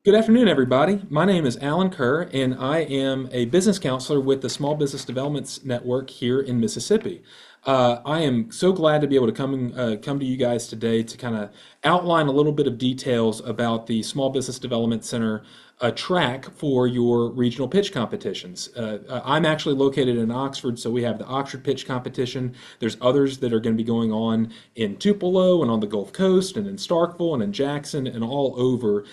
Good afternoon, everybody. My name is Alan Kurr, and I am a business counselor with the Small Business Development Network here in Mississippi. I am so glad to be able to come to you guys today to kind of outline a little bit of details about the Small Business Development Center track for your regional pitch competitions. I'm actually located in Oxford, so we have the Oxford pitch competition. There's others that are going to be going on in Tupelo and on the Gulf Coast and in Starkville and in Jackson and all over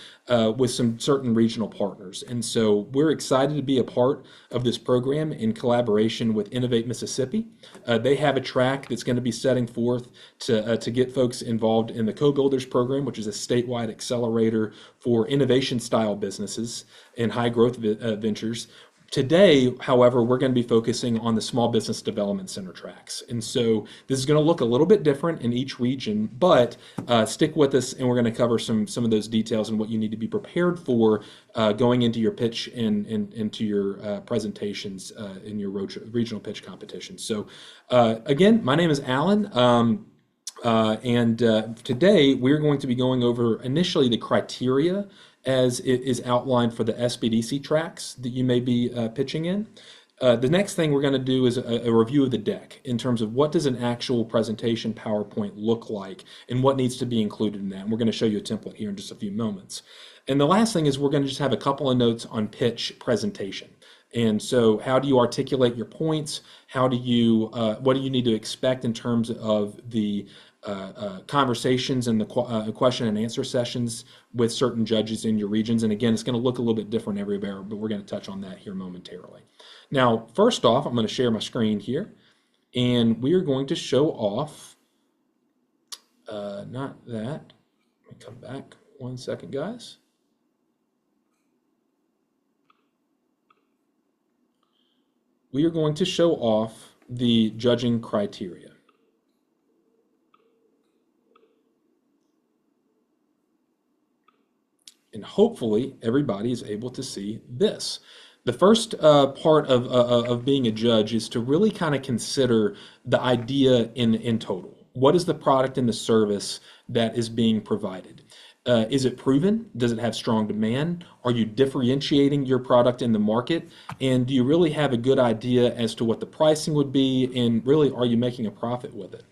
with some certain regional partners. And so we're excited to be a part of this program in collaboration with Innovate Mississippi. They have a track that's going to be setting forth to get folks involved in the Co-Builders program, which is a statewide accelerator for innovation style businesses and high growth ventures. Today, however, we're going to be focusing on the Small Business Development Center tracks. And so this is going to look a little bit different in each region, but stick with us and we're going to cover some of those details and what you need to be prepared for going into your pitch and into your presentations in your regional pitch competition. So again, my name is Alan. Today we're going to be going over initially the criteria as it is outlined for the SBDC tracks that you may be pitching in. The next thing we're going to do is a review of the deck in terms of what does an actual presentation PowerPoint look like and what needs to be included in that. And we're going to show you a template here in just a few moments. And the last thing is we're going to just have a couple of notes on pitch presentation. And so how do you articulate your points? How do you, what do you need to expect in terms of the conversations and the question and answer sessions with certain judges in your regions. And again, it's going to look a little bit different everywhere, but we're going to touch on that here momentarily. Now, first off, I'm going to share my screen here, and we are going to show off, not that, let me come back 1 second, guys. We are going to show off the judging criteria. And hopefully everybody is able to see this. The first part of being a judge is to really kind of consider the idea in total. What is the product and the service that is being provided? Is it proven? Does it have strong demand? Are you differentiating your product in the market? And do you really have a good idea as to what the pricing would be? And really, are you making a profit with it?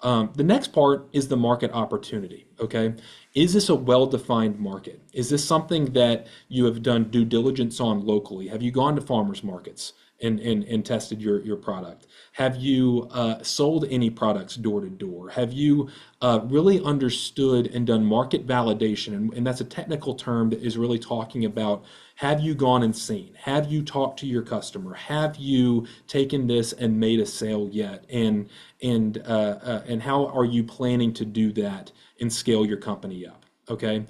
The next part is the market opportunity, okay? Is this a well-defined market? Is this something that you have done due diligence on locally? Have you gone to farmers markets and tested your product? Have you sold any products door to door? Have you really understood and done market validation? And that's a technical term that is really talking about, have you gone and seen? Have you talked to your customer? Have you taken this and made a sale yet? And how are you planning to do that and scale your company up? Okay.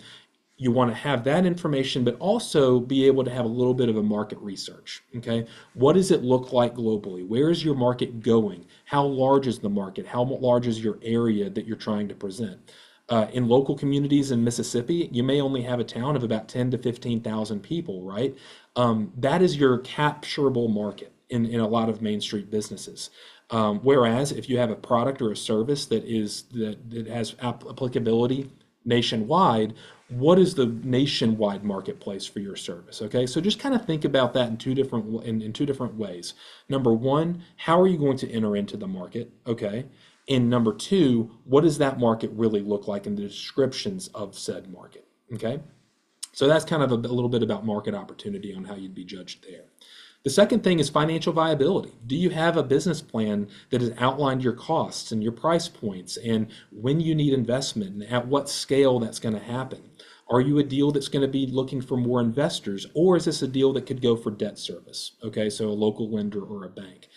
You want to have that information, but also be able to have a little bit of a market research. Okay, what does it look like globally? Where is your market going? How large is the market? How large is your area that you're trying to present? In local communities in Mississippi, you may only have a town of about 10 to 15,000 people, right? That is your capturable market in a lot of Main Street businesses. Whereas if you have a product or a service that has applicability nationwide, what is the nationwide marketplace for your service? Okay, so just kind of think about that in two different ways. Number one, how are you going to enter into the market? Okay, and number two, what does that market really look like in the descriptions of said market? Okay, so that's kind of a little bit about market opportunity on how you'd be judged there. The second thing is financial viability. Do you have a business plan that has outlined your costs and your price points and when you need investment and at what scale that's going to happen? Are you a deal that's going to be looking for more investors, or is this a deal that could go for debt service? Okay, so a local lender or a bank.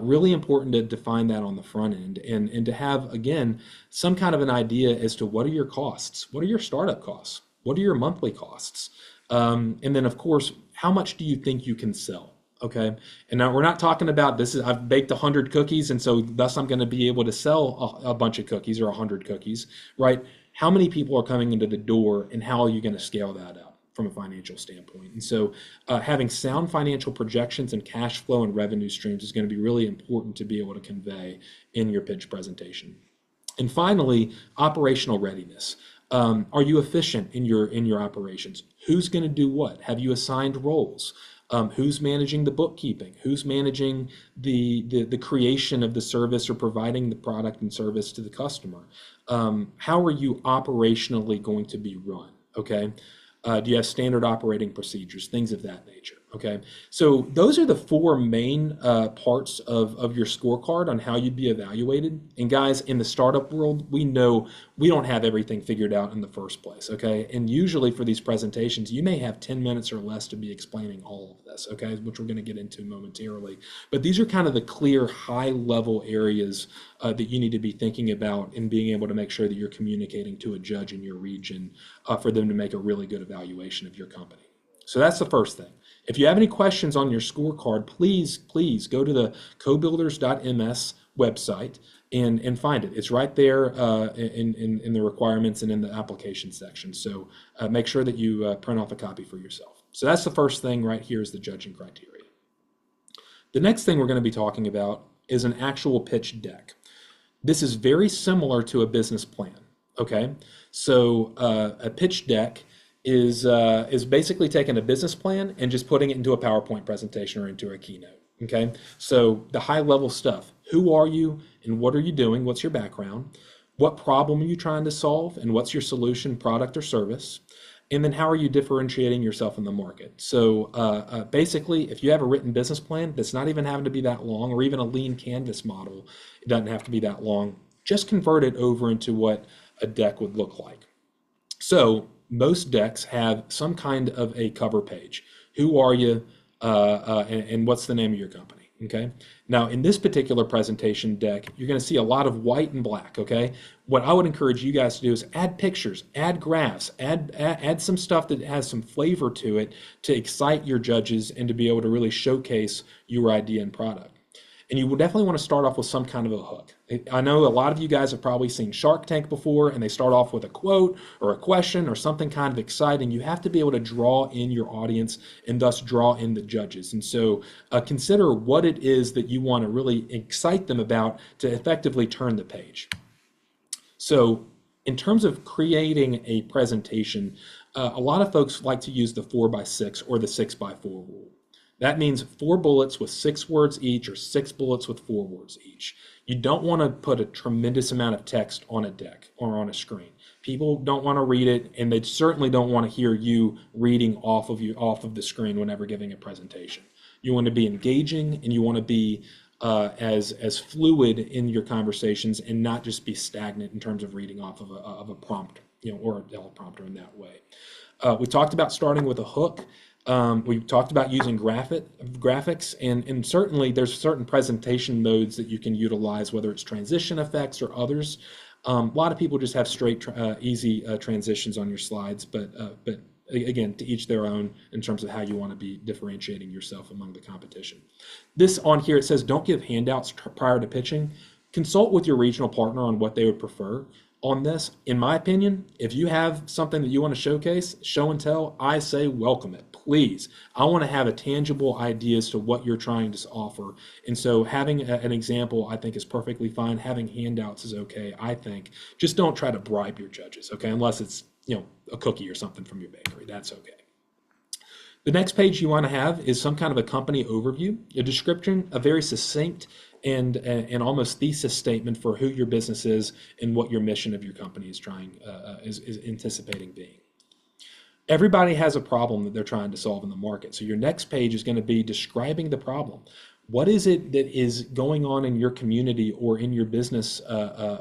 Really important to define that on the front end and to have, again, some kind of an idea as to what are your costs? What are your startup costs? What are your monthly costs? And then, of course, how much do you think you can sell? Okay, and now we're not talking about this is I've baked 100 cookies and so thus I'm going to be able to sell a bunch of cookies or 100 cookies, right? How many people are coming into the door and how are you going to scale that up from a financial standpoint? And so having sound financial projections and cash flow and revenue streams is going to be really important to be able to convey in your pitch presentation. And finally, operational readiness. Are you efficient in your operations? Who's going to do what? Have you assigned roles? Who's managing the bookkeeping? Who's managing the creation of the service or providing the product and service to the customer? How are you operationally going to be run? Okay. Do you have standard operating procedures, things of that nature? Okay, so those are the four main parts of your scorecard on how you'd be evaluated. And guys, in the startup world, we know we don't have everything figured out in the first place, okay? And usually for these presentations, you may have 10 minutes or less to be explaining all of this, okay, which we're going to get into momentarily. But these are kind of the clear high-level areas that you need to be thinking about in being able to make sure that you're communicating to a judge in your region for them to make a really good evaluation of your company. So that's the first thing. If you have any questions on your scorecard, please go to the cobuilders.ms website and find it. It's right there in the requirements and in the application section. So make sure that you print off a copy for yourself. So that's the first thing right here is the judging criteria. The next thing we're going to be talking about is an actual pitch deck. This is very similar to a business plan, okay? So a pitch deck is basically taking a business plan and just putting it into a PowerPoint presentation or into a keynote, okay? So the high level stuff, who are you and what are you doing? What's your background? What problem are you trying to solve and what's your solution, product or service? And then how are you differentiating yourself in the market? So basically, if you have a written business plan that's not even having to be that long, or even a lean canvas model, it doesn't have to be that long, just convert it over into what a deck would look like. So most decks have some kind of a cover page. Who are you and what's the name of your company, okay? Now, in this particular presentation deck, you're going to see a lot of white and black, okay? What I would encourage you guys to do is add pictures, add graphs, add some stuff that has some flavor to it to excite your judges and to be able to really showcase your idea and product. And you will definitely want to start off with some kind of a hook. I know a lot of you guys have probably seen Shark Tank before, and they start off with a quote or a question or something kind of exciting. You have to be able to draw in your audience and thus draw in the judges. And so consider what it is that you want to really excite them about to effectively turn the page. So in terms of creating a presentation, a lot of folks like to use the 4x6 or the 6x4 rule. That means 4 bullets with 6 words each or 6 bullets with 4 words each. You don't want to put a tremendous amount of text on a deck or on a screen. People don't want to read it, and they certainly don't want to hear you reading off of the screen whenever giving a presentation. You want to be engaging, and you want to be as fluid in your conversations and not just be stagnant in terms of reading off of a prompt, or a teleprompter in that way. We talked about starting with a hook. We've talked about using graphics, and certainly there's certain presentation modes that you can utilize, whether it's transition effects or others. A lot of people just have straight, easy transitions on your slides, but again, to each their own in terms of how you want to be differentiating yourself among the competition. This on here, it says don't give handouts prior to pitching. Consult with your regional partner on what they would prefer. On this, in my opinion, if you have something that you want to showcase, show and tell, I say welcome it, please. I want to have a tangible idea as to what you're trying to offer. And so having an example, I think, is perfectly fine. Having handouts is okay, I think. Just don't try to bribe your judges, okay? Unless it's, a cookie or something from your bakery. That's okay. The next page you want to have is some kind of a company overview, a description, a very succinct and almost thesis statement for who your business is and what your mission of your company is is anticipating being. Everybody has a problem that they're trying to solve in the market. So your next page is going to be describing the problem. What is it that is going on in your community or in your business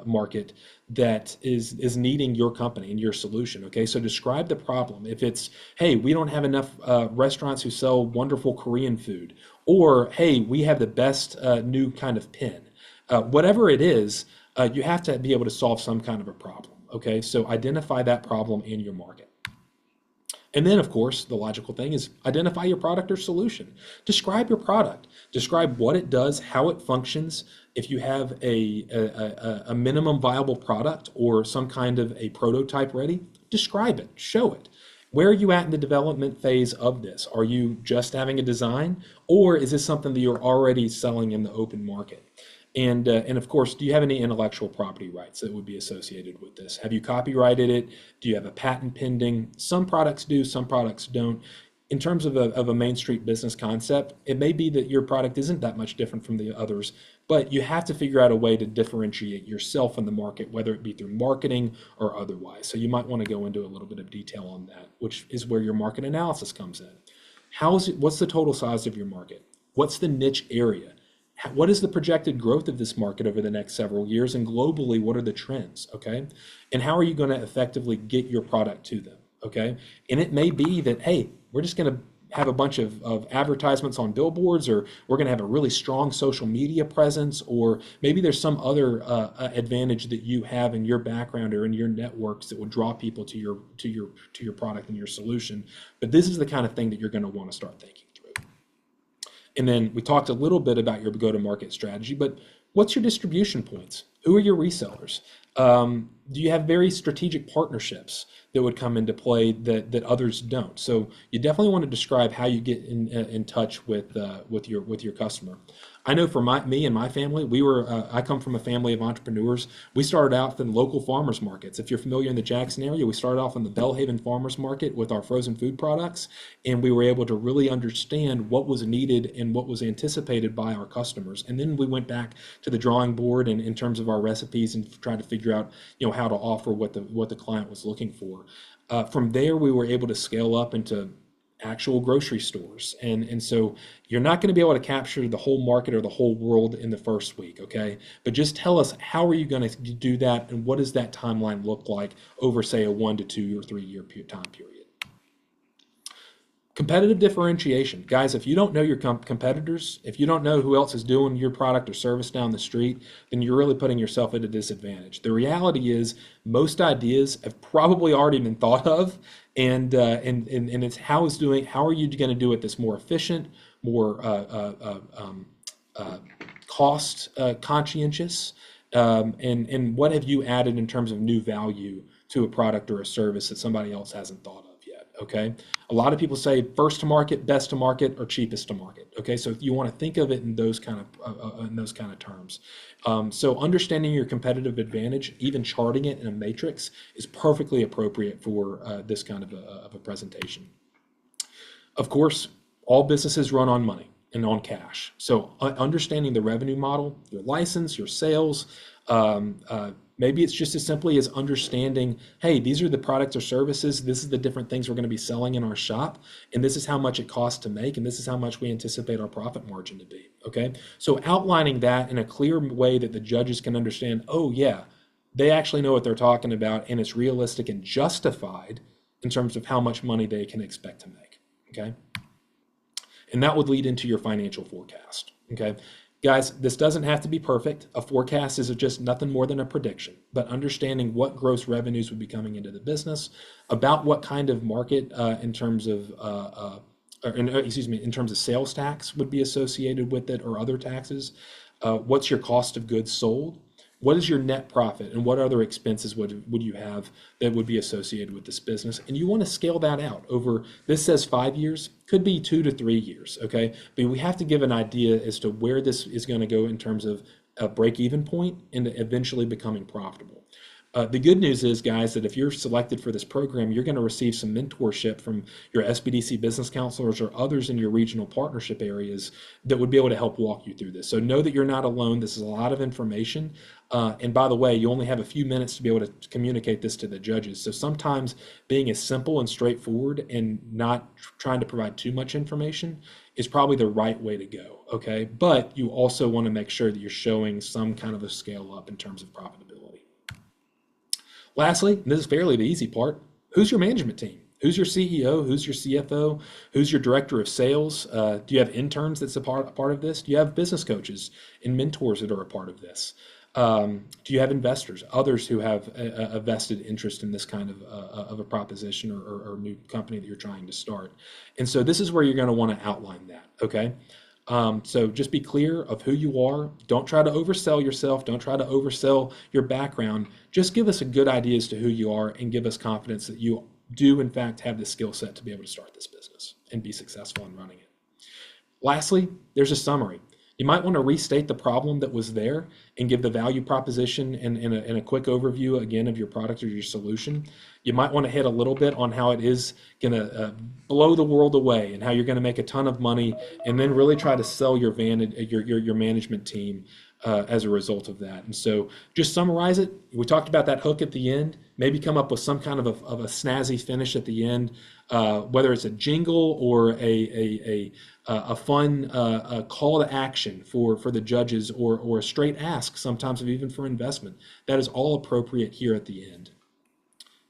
market that is needing your company and your solution? Okay, so describe the problem. If it's, hey, we don't have enough restaurants who sell wonderful Korean food, or hey, we have the best new kind of pen. Whatever it is, you have to be able to solve some kind of a problem. Okay, so identify that problem in your market. And then, of course, the logical thing is identify your product or solution. Describe your product. Describe what it does, how it functions. If you have a minimum viable product or some kind of a prototype ready, describe it, show it. Where are you at in the development phase of this? Are you just having a design, or is this something that you're already selling in the open market? And of course, do you have any intellectual property rights that would be associated with this? Have you copyrighted it? Do you have a patent pending? Some products do, some products don't. In terms of a Main Street business concept, it may be that your product isn't that much different from the others, but you have to figure out a way to differentiate yourself in the market, whether it be through marketing or otherwise. So you might want to go into a little bit of detail on that, which is where your market analysis comes in. What's the total size of your market? What's the niche area? What is the projected growth of this market over the next several years? And globally, what are the trends? Okay. And how are you going to effectively get your product to them? Okay. And it may be that, hey, we're just going to have a bunch of advertisements on billboards, or we're going to have a really strong social media presence, or maybe there's some other advantage that you have in your background or in your networks that will draw people to your product and your solution. But this is the kind of thing that you're going to want to start thinking through. And then we talked a little bit about your go-to-market strategy, but what's your distribution points? Who are your resellers? Do you have very strategic partnerships that would come into play that others don't? So you definitely want to describe how you get in touch with your customer. I know for me and my family, I come from a family of entrepreneurs. We started out in local farmers markets. If you're familiar in the Jackson area, we started off in the Belhaven Farmers Market with our frozen food products, and we were able to really understand what was needed and what was anticipated by our customers. And then we went back to the drawing board and in terms of our recipes and tried to figure out, how to offer what the client was looking for. From there, we were able to scale up into actual grocery stores. And so you're not going to be able to capture the whole market or the whole world in the first week, okay? But just tell us, how are you going to do that, and what does that timeline look like over, say, a 1 to 2 or 3 year time period? Competitive differentiation. Guys, if you don't know your competitors, if you don't know who else is doing your product or service down the street, then you're really putting yourself at a disadvantage. The reality is most ideas have probably already been thought of, and it's how are you going to do it that's more efficient, more cost conscientious, and what have you added in terms of new value to a product or a service that somebody else hasn't thought of? Okay, a lot of people say first to market, best to market, or cheapest to market. Okay, so you want to think of it in those kind of terms. So understanding your competitive advantage, even charting it in a matrix, is perfectly appropriate for this kind of a presentation. Of course, all businesses run on money and on cash. So understanding the revenue model, your license, your sales. Maybe it's just as simply as understanding, hey, these are the products or services, this is the different things we're going to be selling in our shop, and this is how much it costs to make, and this is how much we anticipate our profit margin to be, okay? So outlining that in a clear way that the judges can understand, oh yeah, they actually know what they're talking about, and it's realistic and justified in terms of how much money they can expect to make, okay? And that would lead into your financial forecast, okay? Guys, this doesn't have to be perfect. A forecast is just nothing more than a prediction, but understanding what gross revenues would be coming into the business, about what kind of market in terms of sales tax would be associated with it, or other taxes. What's your cost of goods sold? What is your net profit, and what other expenses would you have that would be associated with this business? And you want to scale that out over, this says 5 years, could be 2 to 3 years, okay? But we have to give an idea as to where this is going to go in terms of a break-even point and eventually becoming profitable. The good news is, guys, that if you're selected for this program, you're going to receive some mentorship from your SBDC business counselors or others in your regional partnership areas that would be able to help walk you through this. So know that you're not alone. This is a lot of information. And by the way, you only have a few minutes to be able to communicate this to the judges. So sometimes being as simple and straightforward and not trying to provide too much information is probably the right way to go, okay? But you also want to make sure that you're showing some kind of a scale up in terms of profitability. Lastly, and this is fairly the easy part, who's your management team? Who's your CEO? Who's your CFO? Who's your director of sales? Do you have interns that's a part of this? Do you have business coaches and mentors that are a part of this? Do you have investors, others who have a vested interest in this kind of a proposition or new company that you're trying to start? And so this is where you're going to want to outline that, okay? So just be clear of who you are. Don't try to oversell yourself. Don't try to oversell your background. Just give us a good idea as to who you are and give us confidence that you do, in fact, have the skill set to be able to start this business and be successful in running it. Lastly, there's a summary. You might want to restate the problem that was there and give the value proposition in a quick overview again of your product or your solution. You might want to hit a little bit on how it is going to blow the world away and how you're going to make a ton of money, and then really try to sell your management team as a result of that. And so just summarize it. We talked about that hook at the end. Maybe come up with some kind of a snazzy finish at the end, whether it's a jingle or a fun call to action for the judges, or a straight ask sometimes, even for investment. That is all appropriate here at the end.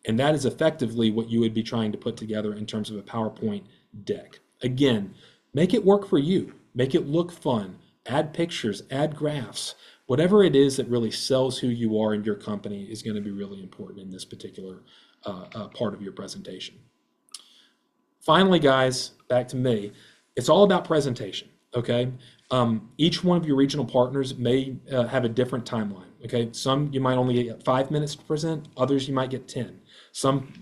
And that is effectively what you would be trying to put together in terms of a PowerPoint deck. Again, make it work for you. Make it look fun. Add pictures, add graphs. Whatever it is that really sells who you are and your company is going to be really important in this particular part of your presentation. Finally, guys, back to me. It's all about presentation, okay? Each one of your regional partners may have a different timeline, okay? Some you might only get 5 minutes to present, others you might get 10. Some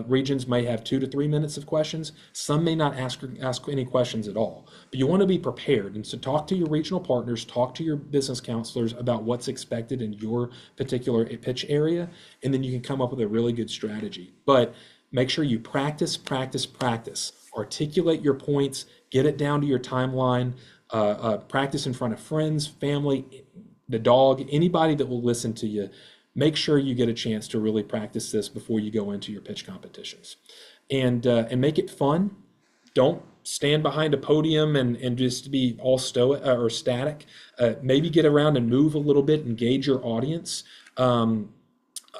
regions may have 2 to 3 minutes of questions. Some may not ask any questions at all. But you want to be prepared. And so talk to your regional partners, talk to your business counselors about what's expected in your particular pitch area, and then you can come up with a really good strategy. But make sure you practice, practice, practice. Articulate your points, get it down to your timeline, practice in front of friends, family, the dog, anybody that will listen to you. Make sure you get a chance to really practice this before you go into your pitch competitions, and make it fun. Don't stand behind a podium and just be all stoic or static. Maybe get around and move a little bit, engage your audience. Now,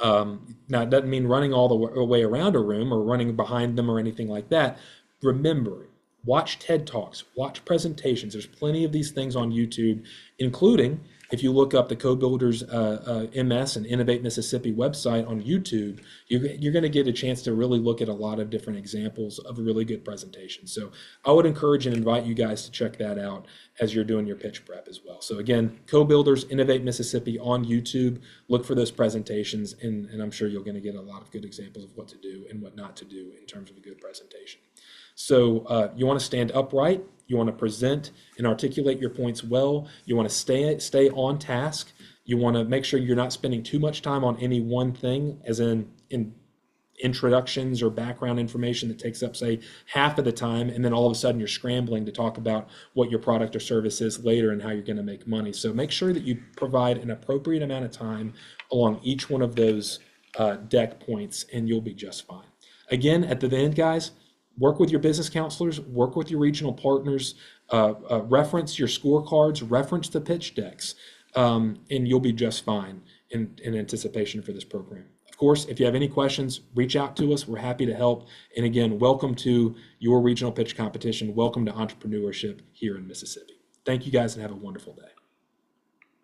it doesn't mean running all the way around a room or running behind them or anything like that. Remember, watch TED Talks, watch presentations. There's plenty of these things on YouTube, including, if you look up the Co-Builders MS and Innovate Mississippi website on YouTube, you're going to get a chance to really look at a lot of different examples of a really good presentation. So I would encourage and invite you guys to check that out as you're doing your pitch prep as well. So again, Co-Builders, Innovate Mississippi on YouTube. Look for those presentations, and I'm sure you're going to get a lot of good examples of what to do and what not to do in terms of a good presentation. So you want to stand upright. You want to present and articulate your points well. You want to stay on task. You want to make sure you're not spending too much time on any one thing, as in introductions or background information that takes up, say, half of the time, and then all of a sudden you're scrambling to talk about what your product or service is later and how you're going to make money. So make sure that you provide an appropriate amount of time along each one of those deck points, and you'll be just fine. Again, at the end, guys, work with your business counselors, work with your regional partners, reference your scorecards, reference the pitch decks, and you'll be just fine in anticipation for this program. Of course, if you have any questions, reach out to us. We're happy to help. And again, welcome to your regional pitch competition. Welcome to entrepreneurship here in Mississippi. Thank you guys, and have a wonderful day.